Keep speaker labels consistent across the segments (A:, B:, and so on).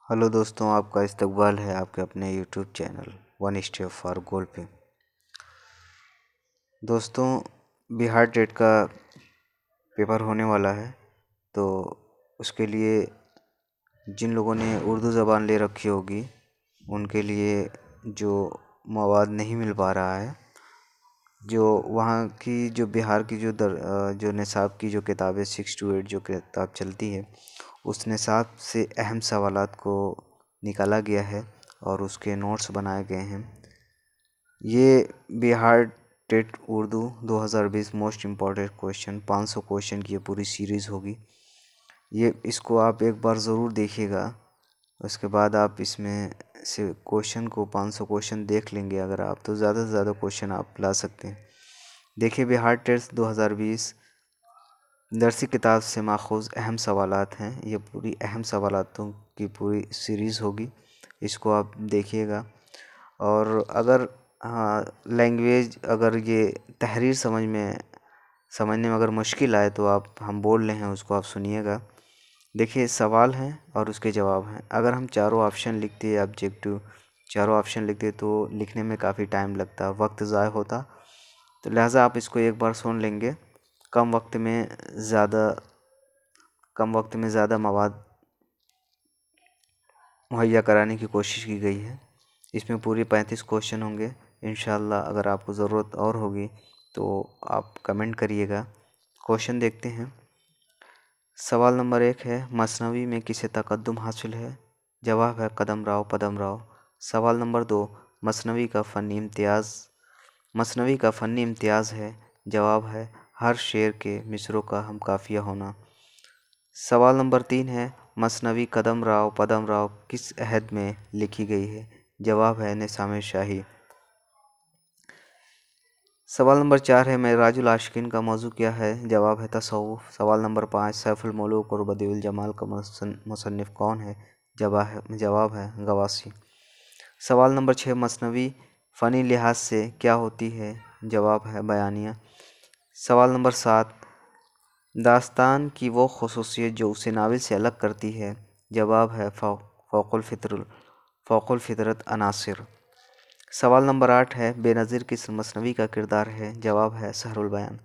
A: Hello दोस्तों, आपका इस्तकबाल है आपके अपने YouTube channel one step for goal पे। दोस्तों, बिहार टेट का पेपर होने वाला है, तो उसके लिए जिन लोगों ने उर्दू ज़बान ले रखी होगी उनके लिए जो मवाद नहीं मिल पा रहा है, जो वहाँ की जो बिहार की जो निसाब की जो किताबें 6 to 8 जो किताब चलती है, उस निसाब से अहम सवालात को निकाला गया है और उसके नोट्स बनाए गए हैं। ये Bihar TET Urdu 2020 most important question 500 question की ये पूरी सीरीज़ होगी। इसको आप एक बार ज़रूर देखिएगा। उसके बाद आप इसमें से क्वेश्चन को 500 क्वेश्चन देख लेंगे अगर आप, तो ज़्यादा से ज़्यादा क्वेश्चन आप ला सकते हैं। देखिए, बिहार टेस्ट 2020 दरसी किताब से माखूज़ अहम सवालात हैं। ये पूरी अहम सवालातों की पूरी सीरीज़ होगी, इसको आप देखिएगा। और अगर लैंग्वेज, अगर ये तहरीर समझने में अगर मुश्किल आए तो आप हम बोल रहे हैं उसको आप सुनिएगा। देखिए, सवाल हैं और उसके जवाब हैं। अगर हम चारों ऑप्शन लिखते ऑब्जेक्टिव चारों ऑप्शन लिखते तो लिखने में काफ़ी टाइम लगता, वक्त ज़ाय होता। तो लिहाजा आप इसको एक बार सुन लेंगे। कम वक्त में ज़्यादा मवाद मुहैया कराने की कोशिश की गई है। इसमें पूरे 35 क्वेश्चन होंगे। इंशाल्लाह अगर आपको ज़रूरत और होगी तो आप कमेंट करिएगा। क्वेश्चन देखते हैं। सवाल नंबर 1 है, मसनवी में किसे तकद्दुम हासिल है? जवाब है कदम राव पदम राव। सवाल नंबर 2, मसनवी का फ़नी इम्तियाज़ है। जवाब है हर शेर के मिसरों का हम काफ़िया होना। सवाल नंबर 3 है, मसनवी कदम राव पदम राव किस अहद में लिखी गई है? जवाब है निसाम शाही। सवाल नंबर 4 है, मेराजुल आशिकीन का मौजू क्या है? जवाब है तसव्वुफ़। सवाल नंबर 5, सैफुल मलूक और बदीउल जमाल का मुसन्निफ़ कौन है? जवाब है गवासी। सवाल नंबर 6, मसनवी फ़नी लिहाज से क्या होती है? जवाब है बयानिया। सवाल नंबर 7, दास्तान की वो ख़ुसूसियत जो उसे नावल से अलग करती है? जवाब है फ़ौक़ुल फ़ितरत अनासिर। सवाल नंबर 8 है, बेनज़ीर किस मसनवी का किरदार है? जवाब है सहरुल बयान।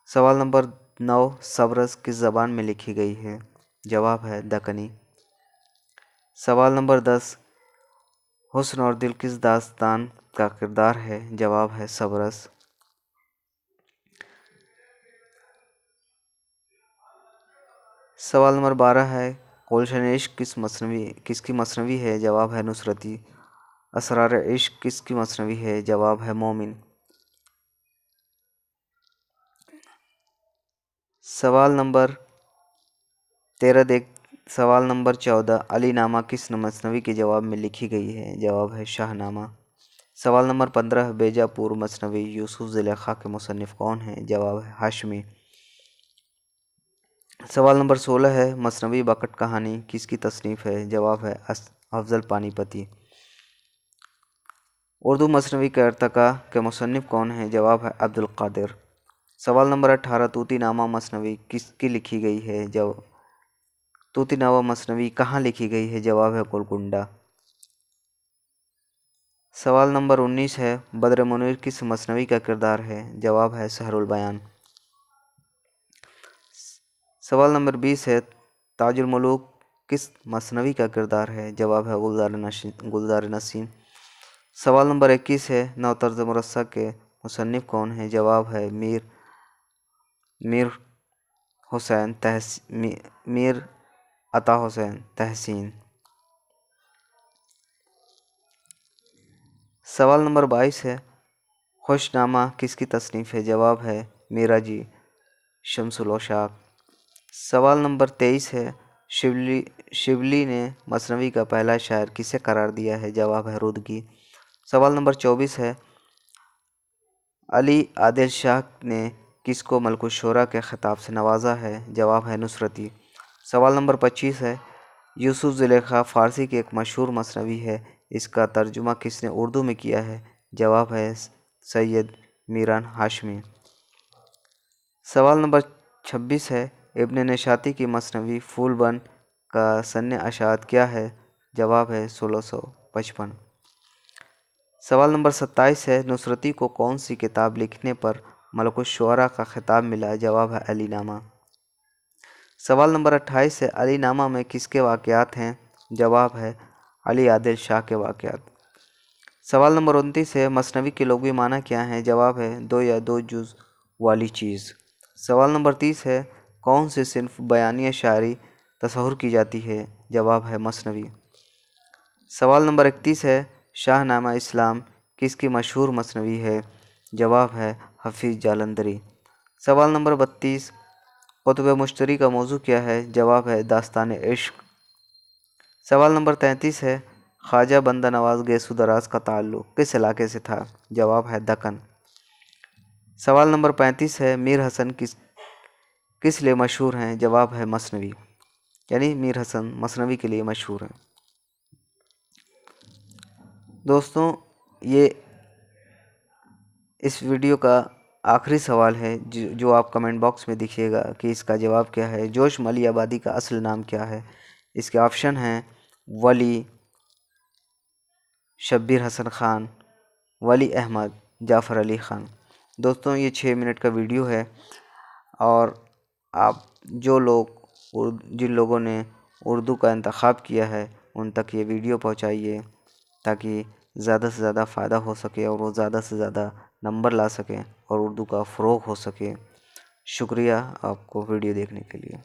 A: सवाल नंबर 9, सबरस किस ज़बान में लिखी गई है? जवाब है दक्कनी। सवाल नंबर 10, हुस्न और दिल किस दास्तान का किरदार है? जवाब है सबरस। सवाल नंबर 12 है, गुलशन इश्क किसकी मसनवी है? जवाब है नुसरती। असरार इश्क किसकी मसनवी है? जवाब है मोमिन। सवाल नंबर 14, अली नामा किस मसनवी के जवाब में लिखी गई है? जवाब है शाहनामा। सवाल नंबर 15, बेजापुर मसनवी यूसुफ ज़ुलेखा के मुसन्निफ़ कौन है? जवाब है हाशमी। सवाल नंबर 16 है, मसनवी बकट कहानी किसकी तसनीफ़ है? जवाब है अफजल पानीपती। उर्दू मसनवी के अर्तका के मुसन्निफ़ कौन है? जवाब है अब्दुल कादिर। सवाल नंबर 18, तूतीनामा मसनवी किसकी लिखी गई है? तूतीनामा मसनवी कहाँ लिखी गई है? जवाब है गोलकुंडा। सवाल नंबर 19 है, बद्र मुनीर किस मसनवी का किरदार है? जवाब है सहरुल बयान। सवाल नंबर 20 है, ताजुल मलूक किस मसनवी का किरदार है? जवाब है गुलजार नसीम। सवाल नंबर 21 है, नौतर्ज मुरस्सा के मुसन्निफ़ कौन है? जवाब है मीर अता हुसैन तहसीन। सवाल नंबर 22 है, खुशनामा किसकी तसनीफ़ है? जवाब है मिराजी शम्सुल उशाक। सवाल नंबर 23 है, शिवली ने मसनवी का पहला शायर किसे करार दिया है? जवाब है रुदगी। सवाल नंबर 24 है, अली आदिल शाह ने किसको मलकुल शूरा के खिताब से नवाजा है? जवाब है नुसरती। सवाल नंबर 25 है, यूसुफ ज़ुलेखा फ़ारसी की एक मशहूर मसनवी है, इसका तर्जुमा किसने उर्दू में किया है? जवाब है सैयद मीरान हाशमी। सवाल नंबर 26 है, इब्न नशाती की मसनवी फूल बन کا سن اشاعت کیا ہے؟ جواب ہے 1655۔ سوال نمبر 27 ہے، نصرتی کو کون سی کتاب لکھنے پر ملک الشعراء کا خطاب ملا؟ جواب ہے علی نامہ۔ سوال نمبر 28 ہے، علی نامہ میں کس کے واقعات ہیں؟ جواب ہے علی عادل شاہ کے واقعات۔ سوال نمبر 29 ہے، مثنوی کے لغوی معنی کیا ہیں؟ جواب ہے دو یا دو جز والی چیز۔ سوال نمبر 30 ہے، کون سی صنف بیانیہ شاعری تصور کی جاتی ہے؟ جواب ہے مثنوی۔ سوال نمبر 31 ہے، شاہ نامہ اسلام کس کی مشہور مثنوی ہے؟ جواب ہے حفیظ جالندھری۔ سوال نمبر 32، قطب مشتری کا موضوع کیا ہے؟ جواب ہے داستان عشق۔ سوال نمبر 33 ہے، خواجہ بندہ نواز گیسو دراز کا تعلق کس علاقے سے تھا؟ جواب ہے دکن۔ سوال نمبر 35 ہے، میر حسن کس لیے مشہور ہیں؟ جواب ہے مثنوی، یعنی میر حسن مثنوی کے لیے مشہور ہیں۔ دوستوں، یہ اس ویڈیو کا آخری سوال ہے جو آپ کمنٹ باکس میں دیکھیے گا کہ اس کا جواب کیا ہے۔ جوش ملی آبادی کا اصل نام کیا ہے؟ اس کے آپشن ہیں ولی، شبیر حسن خان، ولی احمد، جعفر علی خان۔ دوستوں، یہ 6 منٹ کا ویڈیو ہے، اور آپ جن لوگوں نے اردو کا انتخاب کیا ہے ان تک یہ ویڈیو پہنچائیے تاکہ زیادہ سے زیادہ فائدہ ہو سکے اور وہ زیادہ سے زیادہ نمبر لا سکیں اور اردو کا فروغ ہو سکے۔ شکریہ آپ کو ویڈیو دیکھنے کے لیے۔